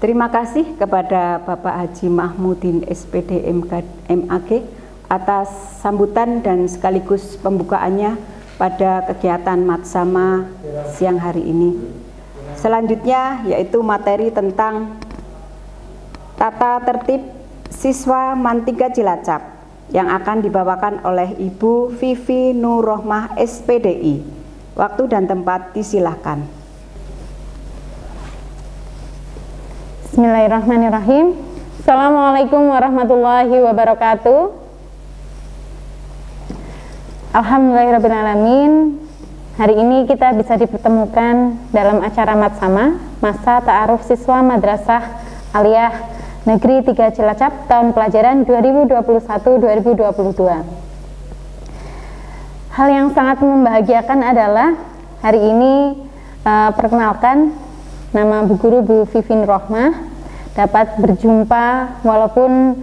Terima kasih kepada Bapak Haji Mahmudin SPD MAG atas sambutan dan sekaligus pembukaannya pada kegiatan Matsama siang hari ini. Selanjutnya yaitu materi tentang tata tertib siswa Mantiga Cilacap yang akan dibawakan oleh Ibu Vivi Nurrohmah SPDI. Waktu dan tempat disilahkan. Bismillahirrahmanirrahim. Assalamualaikum warahmatullahi wabarakatuh. Alhamdulillahirrahmanirrahim. Hari ini kita bisa dipertemukan dalam acara Matsama, Masa Ta'aruf Siswa Madrasah Aliyah Negeri 3 Cilacap tahun pelajaran 2021-2022. Hal yang sangat membahagiakan adalah hari ini perkenalkan, nama Bu Guru Bu Vivi Nurrohmah dapat berjumpa walaupun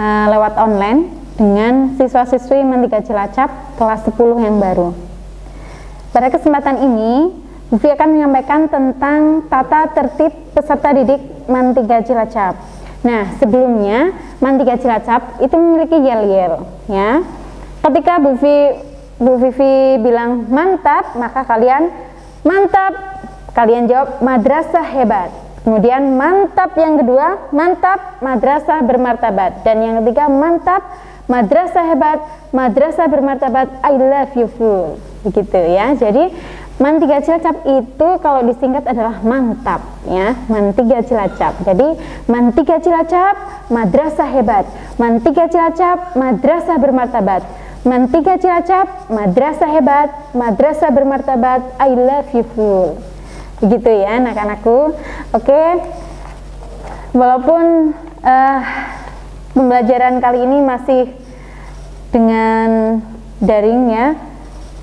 lewat online dengan siswa-siswi Mantiga Cilacap kelas 10 yang baru. Pada kesempatan ini, Bu Vivi akan menyampaikan tentang tata tertib peserta didik Mantiga Cilacap. Nah, sebelumnya Mantiga Cilacap itu memiliki yel-yel, ya. Ketika Bu Vivi bilang mantap, maka kalian mantap. Kalian jawab madrasah hebat. Kemudian mantap yang kedua, mantap madrasah bermartabat. Dan yang ketiga, mantap madrasah hebat, madrasah bermartabat, I love you full. Begitu ya. Jadi Mantiga Cilacap itu kalau disingkat adalah mantap ya, Mantiga Cilacap. Jadi Mantiga Cilacap madrasah hebat, Mantiga Cilacap madrasah bermartabat, Mantiga Cilacap madrasah hebat, madrasah bermartabat, I love you full. Begitu ya anak-anakku. Oke, walaupun pembelajaran kali ini masih dengan daring ya,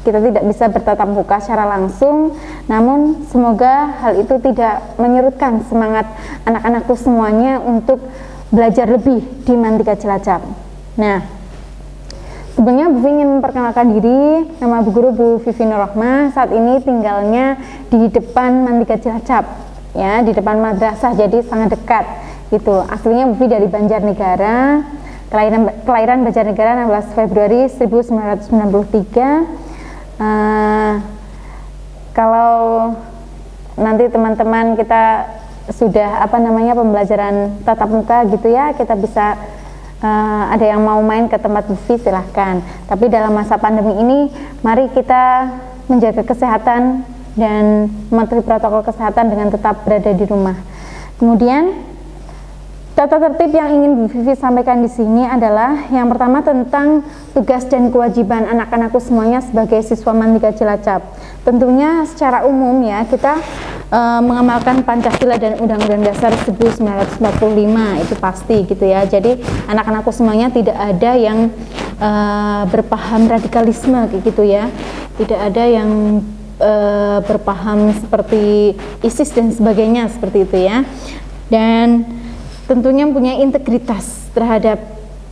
kita tidak bisa bertatap muka secara langsung, namun semoga hal itu tidak menyurutkan semangat anak-anakku semuanya untuk belajar lebih di Mantiga Cilacap. Nah, sebelumnya Bu ingin memperkenalkan diri, nama Bu Guru Bu Vivi Nurrohmah, saat ini tinggalnya di depan Mantiga Cilacap, ya, di depan madrasah, jadi sangat dekat. Gitu. Aslinya Bu Vivi dari Banjarnegara, kelahiran Banjarnegara 16 Februari 1993. Kalau nanti teman-teman kita sudah pembelajaran tatap muka gitu ya, kita bisa ada yang mau main ke tempat Bu Vivi silahkan. Tapi dalam masa pandemi ini, mari kita menjaga kesehatan dan mematuhi protokol kesehatan dengan tetap berada di rumah. Kemudian tata tertib yang ingin Bu Vivi sampaikan di sini adalah yang pertama tentang tugas dan kewajiban anak-anakku semuanya sebagai siswa Mantiga Cilacap. Tentunya secara umum ya kita mengamalkan Pancasila dan Undang-Undang Dasar 1945 itu pasti gitu ya. Jadi anak-anakku semuanya tidak ada yang berpaham radikalisme kayak gitu ya. Tidak ada yang berpaham seperti ISIS dan sebagainya seperti itu ya. Dan tentunya punya integritas terhadap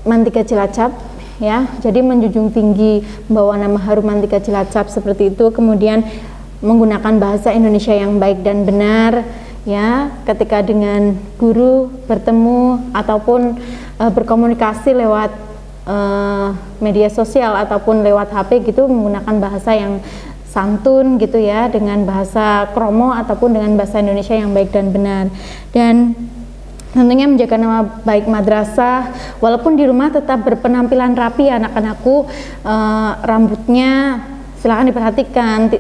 Mantiga Cilacap ya. Jadi menjunjung tinggi membawa nama harum Mantiga Cilacap seperti itu. Kemudian menggunakan bahasa Indonesia yang baik dan benar ya, ketika dengan guru bertemu ataupun berkomunikasi lewat media sosial ataupun lewat HP gitu, menggunakan bahasa yang santun gitu ya, dengan bahasa kromo ataupun dengan bahasa Indonesia yang baik dan benar. Dan tentunya menjaga nama baik madrasah, walaupun di rumah tetap berpenampilan rapi anak-anakku. Rambutnya silakan diperhatikan,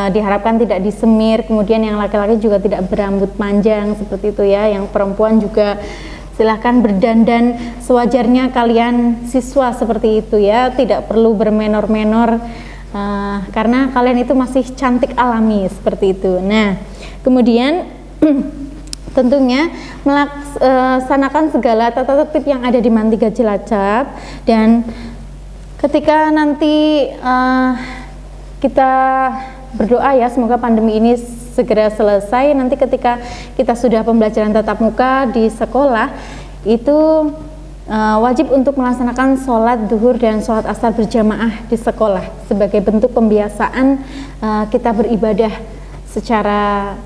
diharapkan tidak disemir. Kemudian yang laki-laki juga tidak berambut panjang seperti itu ya. Yang perempuan juga silahkan berdandan sewajarnya kalian siswa seperti itu ya, tidak perlu bermenor-menor karena kalian itu masih cantik alami seperti itu. Nah, kemudian tentunya melaksanakan segala tata tertib yang ada di Mantiga Cilacap. Dan ketika nanti kita berdoa ya, semoga pandemi ini segera selesai. Nanti ketika kita sudah pembelajaran tatap muka di sekolah, itu wajib untuk melaksanakan sholat duhur dan sholat asar berjamaah di sekolah sebagai bentuk pembiasaan kita beribadah secara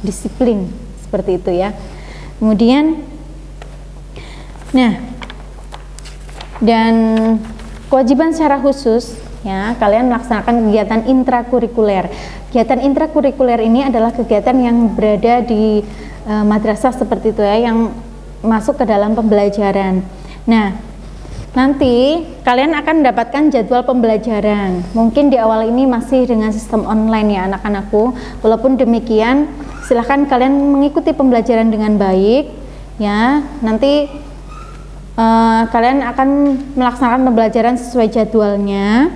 disiplin seperti itu ya. Kemudian dan kewajiban secara khusus ya, kalian melaksanakan kegiatan intrakurikuler. Kegiatan intrakurikuler ini adalah kegiatan yang berada di madrasah seperti itu ya, yang masuk ke dalam pembelajaran. Nah, nanti kalian akan mendapatkan jadwal pembelajaran. Mungkin di awal ini masih dengan sistem online ya anak-anakku. Walaupun demikian, silahkan kalian mengikuti pembelajaran dengan baik ya. Nanti kalian akan melaksanakan pembelajaran sesuai jadwalnya.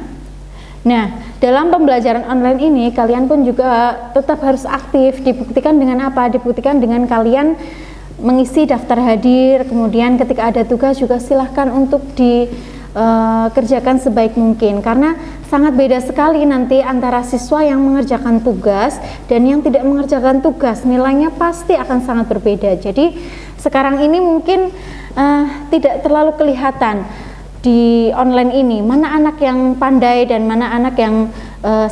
Nah, dalam pembelajaran online ini kalian pun juga tetap harus aktif. Dibuktikan dengan apa? Dibuktikan dengan kalian mengisi daftar hadir, kemudian ketika ada tugas juga silahkan untuk dikerjakan sebaik mungkin, karena sangat beda sekali nanti antara siswa yang mengerjakan tugas dan yang tidak mengerjakan tugas, nilainya pasti akan sangat berbeda. Jadi sekarang ini mungkin tidak terlalu kelihatan di online ini mana anak yang pandai dan mana anak yang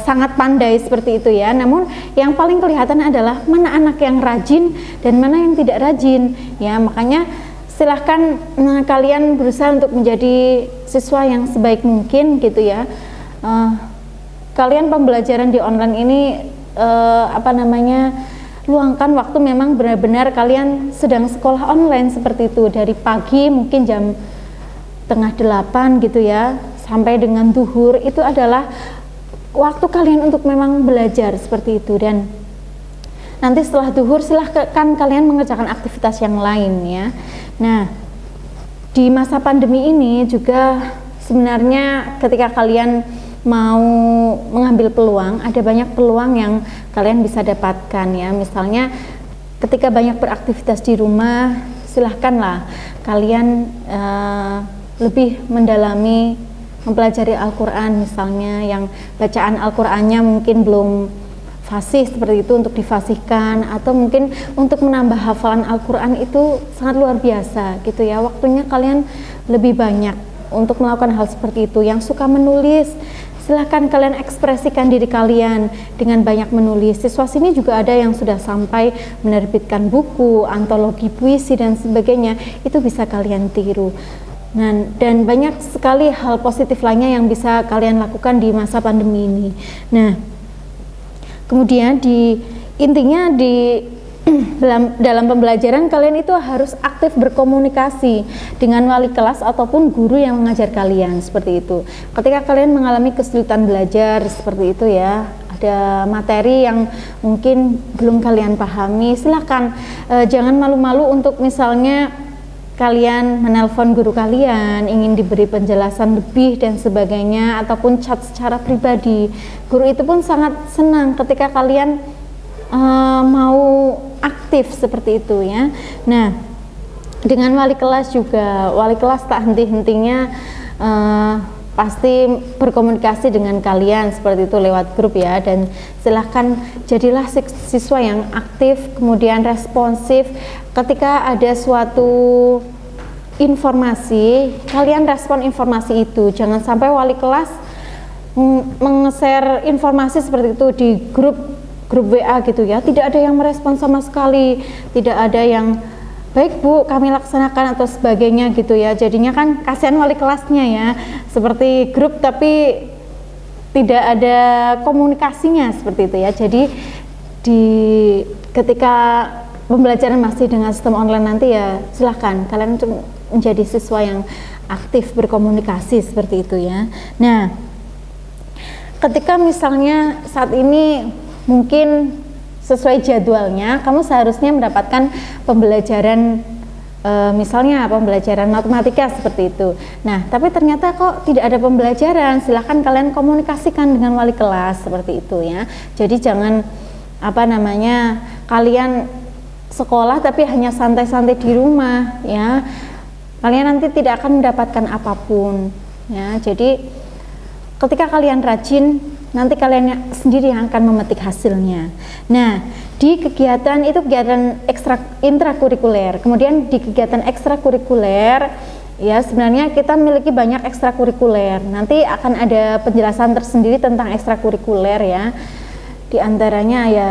sangat pandai seperti itu ya. Namun yang paling kelihatan adalah mana anak yang rajin dan mana yang tidak rajin ya. Makanya silahkan kalian berusaha untuk menjadi siswa yang sebaik mungkin gitu ya. Kalian pembelajaran di online ini luangkan waktu, memang benar-benar kalian sedang sekolah online seperti itu, dari pagi mungkin jam 7:30 gitu ya sampai dengan zuhur, itu adalah waktu kalian untuk memang belajar seperti itu. Dan nanti setelah zuhur silahkan kalian mengerjakan aktivitas yang lain ya. Nah, di masa pandemi ini juga sebenarnya ketika kalian mau mengambil peluang, ada banyak peluang yang kalian bisa dapatkan ya. Misalnya ketika banyak beraktivitas di rumah, silahkanlah kalian lebih mendalami mempelajari Al-Quran, misalnya yang bacaan Al-Qurannya mungkin belum fasih seperti itu, untuk difasihkan, atau mungkin untuk menambah hafalan Al-Quran itu sangat luar biasa gitu ya. Waktunya kalian lebih banyak untuk melakukan hal seperti itu. Yang suka menulis, silahkan kalian ekspresikan diri kalian dengan banyak menulis. Siswa sini juga ada yang sudah sampai menerbitkan buku, antologi puisi dan sebagainya, itu bisa kalian tiru. Nah, dan banyak sekali hal positif lainnya yang bisa kalian lakukan di masa pandemi ini. Nah, kemudian intinya dalam pembelajaran kalian itu harus aktif berkomunikasi dengan wali kelas ataupun guru yang mengajar kalian seperti itu. Ketika kalian mengalami kesulitan belajar seperti itu ya, ada materi yang mungkin belum kalian pahami, silahkan jangan malu-malu untuk misalnya kalian menelpon guru kalian, ingin diberi penjelasan lebih dan sebagainya, ataupun chat secara pribadi. Guru itu pun sangat senang ketika kalian mau aktif seperti itu ya. Nah, dengan wali kelas juga, wali kelas tak henti-hentinya pasti berkomunikasi dengan kalian seperti itu lewat grup ya. Dan silahkan jadilah siswa yang aktif, kemudian responsif. Ketika ada suatu informasi, kalian respon informasi itu. Jangan sampai wali kelas meng-share informasi seperti itu di grup WA gitu ya, tidak ada yang merespon sama sekali, tidak ada yang baik Bu, kami laksanakan atau sebagainya gitu ya. Jadinya kan kasihan wali kelasnya ya, seperti grup tapi tidak ada komunikasinya seperti itu ya. Jadi ketika pembelajaran masih dengan sistem online nanti ya, silahkan kalian menjadi siswa yang aktif berkomunikasi seperti itu ya. Nah, ketika misalnya saat ini mungkin sesuai jadwalnya, kamu seharusnya mendapatkan pembelajaran misalnya pembelajaran matematika seperti itu. Nah, tapi ternyata kok tidak ada pembelajaran, silahkan kalian komunikasikan dengan wali kelas seperti itu ya. Jadi jangan kalian sekolah tapi hanya santai-santai di rumah ya. Kalian nanti tidak akan mendapatkan apapun ya. Jadi ketika kalian rajin, nanti kalian sendiri yang akan memetik hasilnya. Nah, di kegiatan itu kegiatan intrakurikuler. Kemudian di kegiatan ekstrakurikuler ya, sebenarnya kita memiliki banyak ekstrakurikuler. Nanti akan ada penjelasan tersendiri tentang ekstrakurikuler ya. Di antaranya ya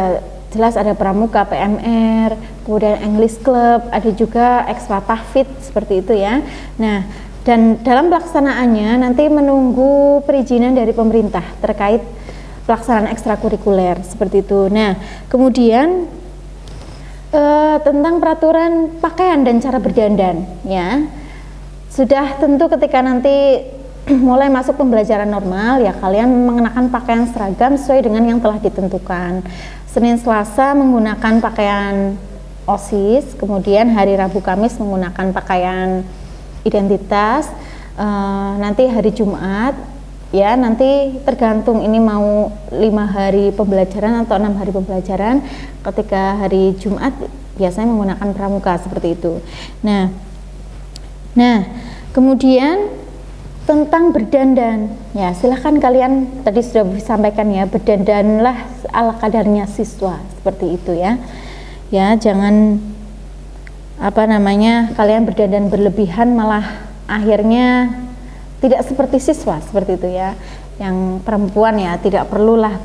jelas ada pramuka, PMR, kemudian English Club, ada juga ekstra tahfidz seperti itu ya. Nah, dan dalam pelaksanaannya nanti menunggu perizinan dari pemerintah terkait pelaksanaan ekstrakurikuler seperti itu. Nah, kemudian tentang peraturan pakaian dan cara berdandan ya. Sudah tentu ketika nanti mulai masuk pembelajaran normal ya, kalian mengenakan pakaian seragam sesuai dengan yang telah ditentukan. Senin Selasa menggunakan pakaian OSIS, kemudian hari Rabu Kamis menggunakan pakaian identitas, nanti hari Jumat ya, nanti tergantung ini mau 5 hari pembelajaran atau 6 hari pembelajaran. Ketika hari Jumat biasanya menggunakan pramuka seperti itu. Nah, kemudian tentang berdandan ya, silahkan kalian tadi sudah disampaikan ya, berdandanlah ala kadarnya siswa seperti itu ya. Ya, jangan kalian berdandan berlebihan malah akhirnya tidak seperti siswa seperti itu ya. Yang perempuan ya tidak perlulah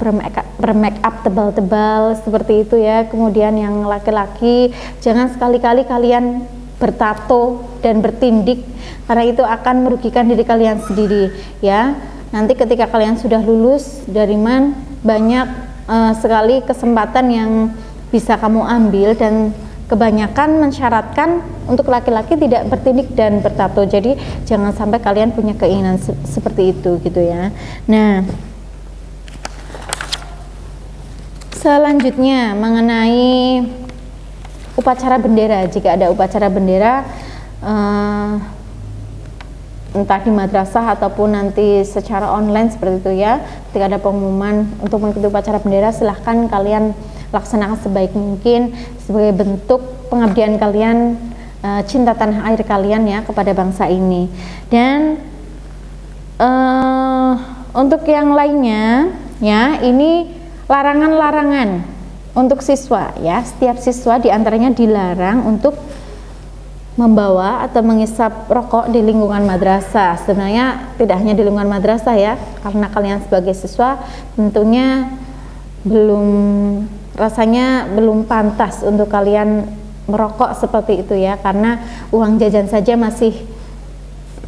bermake up tebal-tebal seperti itu ya. Kemudian yang laki-laki jangan sekali-kali kalian bertato dan bertindik, karena itu akan merugikan diri kalian sendiri ya. Nanti ketika kalian sudah lulus dari MAN, banyak sekali kesempatan yang bisa kamu ambil, dan kebanyakan mensyaratkan untuk laki-laki tidak bertindik dan bertato. Jadi jangan sampai kalian punya keinginan seperti itu gitu ya. Nah, selanjutnya mengenai upacara bendera. Jika ada upacara bendera entah di madrasah ataupun nanti secara online seperti itu ya, ketika ada pengumuman untuk mengikuti upacara bendera, silahkan kalian laksanakan sebaik mungkin sebagai bentuk pengabdian kalian, cinta tanah air kalian ya kepada bangsa ini. Dan untuk yang lainnya ya, ini larangan-larangan untuk siswa ya. Setiap siswa diantaranya dilarang untuk membawa atau mengisap rokok di lingkungan madrasah. Sebenarnya tidak hanya di lingkungan madrasah ya, karena kalian sebagai siswa tentunya rasanya belum pantas untuk kalian merokok seperti itu ya, karena uang jajan saja masih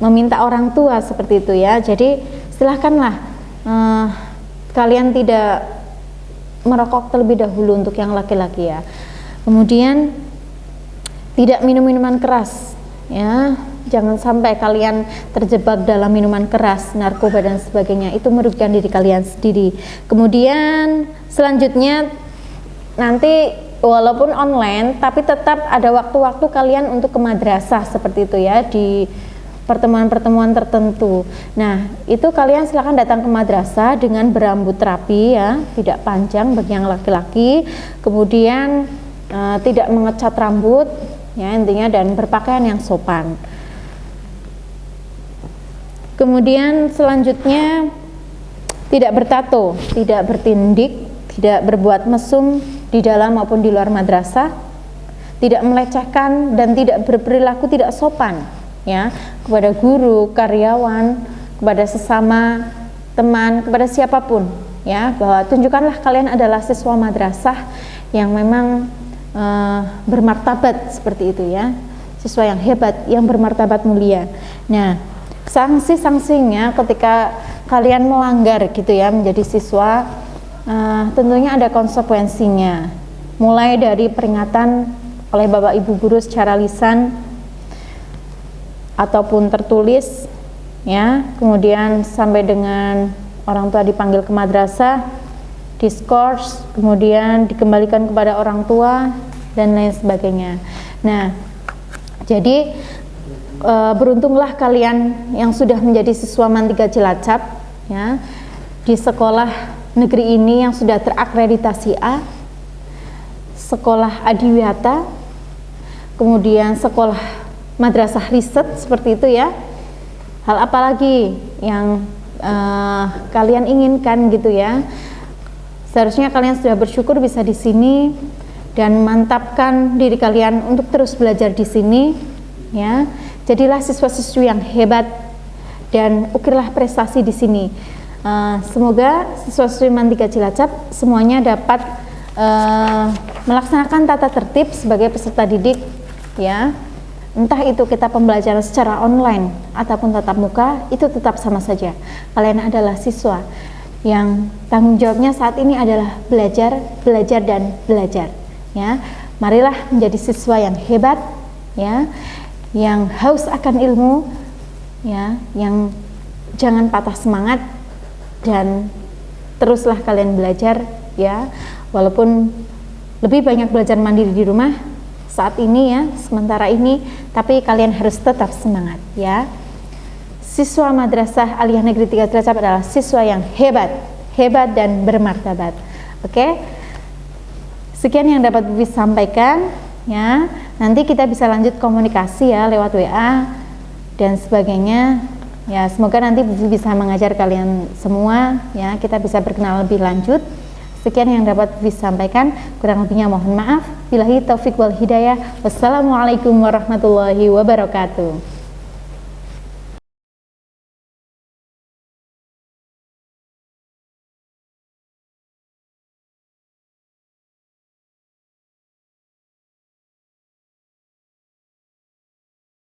meminta orang tua seperti itu ya. Jadi silahkanlah kalian tidak merokok terlebih dahulu untuk yang laki-laki ya. Kemudian tidak minum minuman keras ya, jangan sampai kalian terjebak dalam minuman keras, narkoba dan sebagainya, itu merugikan diri kalian sendiri. Kemudian selanjutnya nanti walaupun online tapi tetap ada waktu-waktu kalian untuk ke madrasah seperti itu ya, di pertemuan-pertemuan tertentu. Nah, itu kalian silakan datang ke madrasah dengan berambut rapi ya, tidak panjang bagi yang laki-laki. Kemudian tidak mengecat rambut ya intinya, dan berpakaian yang sopan. Kemudian selanjutnya tidak bertato, tidak bertindik, tidak berbuat mesum di dalam maupun di luar madrasah, tidak melecehkan dan tidak berperilaku tidak sopan ya kepada guru, karyawan, kepada sesama teman, kepada siapapun ya, bahwa tunjukkanlah kalian adalah siswa madrasah yang memang bermartabat seperti itu ya, siswa yang hebat, yang bermartabat mulia. Nah, sanksi-sanksinya ketika kalian melanggar gitu ya menjadi siswa, tentunya ada konsekuensinya, mulai dari peringatan oleh Bapak Ibu guru secara lisan ataupun tertulis ya, kemudian sampai dengan orang tua dipanggil ke madrasah, diskors, kemudian dikembalikan kepada orang tua dan lain sebagainya. Nah, jadi beruntunglah kalian yang sudah menjadi siswa MAN 3 Cilacap ya, di sekolah negeri ini yang sudah terakreditasi A, sekolah adiwiyata, kemudian sekolah madrasah riset seperti itu ya. Hal apa lagi yang kalian inginkan gitu ya? Seharusnya kalian sudah bersyukur bisa di sini dan mantapkan diri kalian untuk terus belajar di sini ya. Jadilah siswa-siswi yang hebat dan ukirlah prestasi di sini. Semoga siswa Sudirman 3 Cilacap semuanya dapat melaksanakan tata tertib sebagai peserta didik, ya. Entah itu kita pembelajaran secara online ataupun tatap muka, itu tetap sama saja. Kalian adalah siswa yang tanggung jawabnya saat ini adalah belajar, belajar dan belajar, ya. Marilah menjadi siswa yang hebat, ya, yang haus akan ilmu, ya, yang jangan patah semangat, dan teruslah kalian belajar, ya, walaupun lebih banyak belajar mandiri di rumah saat ini, ya, sementara ini, tapi kalian harus tetap semangat, ya. Siswa Madrasah Aliyah Negeri 3 Cilacap adalah siswa yang hebat, hebat dan bermartabat. Oke, sekian yang dapat Vivi sampaikan, ya. Nanti kita bisa lanjut komunikasi, ya, lewat WA dan sebagainya, ya. Semoga nanti Vivi bisa mengajar kalian semua, ya. Kita bisa berkenal lebih lanjut. Sekian yang dapat Vivi sampaikan, kurang lebihnya mohon maaf. Billahi taufik wal hidayah. Wassalamualaikum warahmatullahi wabarakatuh.